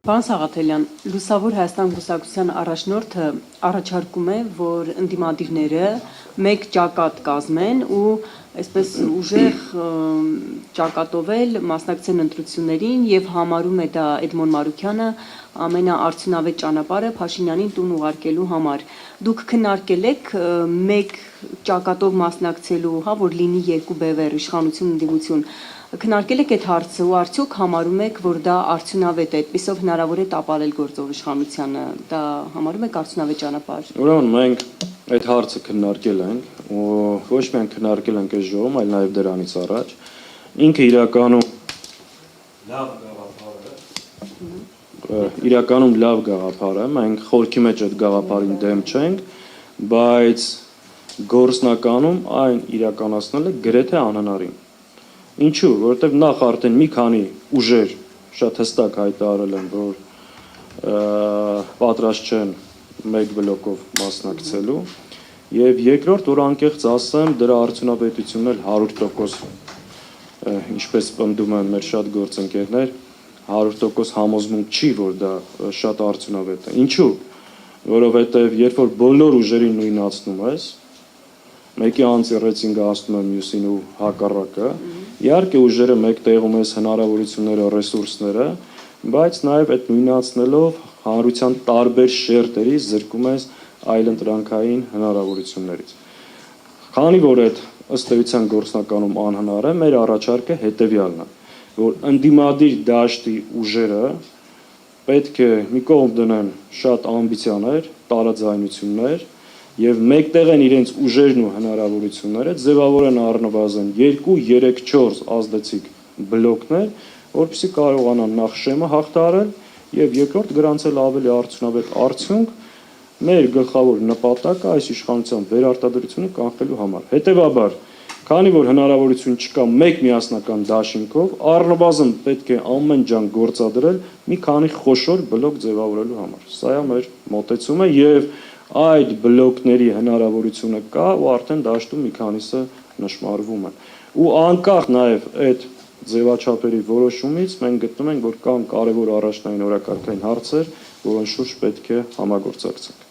Պարոն Սաղաթելյան, Լուսավոր Հայաստան կուսակցության առաջնորդը առաջարկում է, որ ընդդիմադիրները մեկ ճակատ կազմեն ու այսպես ուժեղ ճակատով էլ մասնակցեն ընտրություններին եւ համարում է դա Էդմոն Մարուքյանը ամենաարդյունավետ ճանապարհը Փաշինյանին տուն ուղարկելու համար։ Դուք քննարկել եք մեկ ճակատով մասնակցելու, որ լինի երկու բևեռ, իշխանություն, ընդդիմություն։ Քննարկել եք այդ հարցը ու արդյոք համարում եք, որ դա արդյունավետ է, այդպիսով հնարավոր է տապալել գործող իշխանությանը, դա համարում եք արդյունավետ ճանապարհ։ Ուրեմն մենք այդ հարցը քննարկել ենք ու ոչ միայն քննարկել ենք այս ժողովում, այլ նաև դրանից առաջ։ Ինքը իրականում լավ գաղափար է, մենք խորքի մեջ այդ գաղափարին դեմ չենք, բայց գործնականում այն իրականացնելը գրեթե անհնարին։ Ինչու՞, որովհետև նախ արդեն մի քանի ուժեր շատ հստակ հայտարարել են, որ պատրաստ չեն մեկ բլոկով մասնակցելու, եւ երկրորդ, որ անկեղծ ասեմ, դրա արդյունավետությունն էլ 100%, ինչպես պնդում են մեր շատ գործընկերներ, 100% համոզմունք չի, որ դա շատ արդյունավետ է։ Ինչու՞, որովհետև երբ որ բոլոր ուժերին նույնացնում ես, մեկի անձեռեցինգը ասում եմ մյուսին ու հակառակը, իհարկե ուժերը մեկ տեղում ես հնարավորությունները, ռեսուրսները, բայց նաև այդ նույնացնելով հանրության տարբեր շերտերի զրկում ես այլընտրանքային հնարավորություններից։ Քանի որ այդ ըստ էության գործնականում անհնար է, մեր առաջարկը հետևյալն է, որ ընդդիմադիր դաշտի ուժերը պետք է մի կողմ դնեն շատ ամբիցիաներ, տարաձայնություններ եւ մեկտեղ են իրենց ուժերն ու հնարավորությունները ձևավորեն առնվազն 2, 3, 4 ազդեցիկ բլոկներ, որպեսզի կարողանան նախ շեմը հաղթահարել եւ երկրորդ գրանցել ավելի արդյունավետ արդյունք մեր գլխավոր նպատակը այս իշխանության վերարտադրությունը կանխելու համար։ Հետևաբար, քանի որ հնարավորություն չկա մեկ միասնական դաշինքով, առնվազն պետք է ամեն ջանք գործադրել մի քանի խոշոր բլոկ ձևավորելու համար։ Սա է մեր մոտեցումը եւ այդ բլոկների հնարավորությունը կա ու արդեն դաշտում մի քանիսը նշմարվում են։ Ու անկախ նաև այդ ձևաչափերի որոշումից մենք գտնում ենք, որ կան կարևոր առաջնային օրակարգային հարցեր, որոնց շուրջ պետք է համագործակցենք։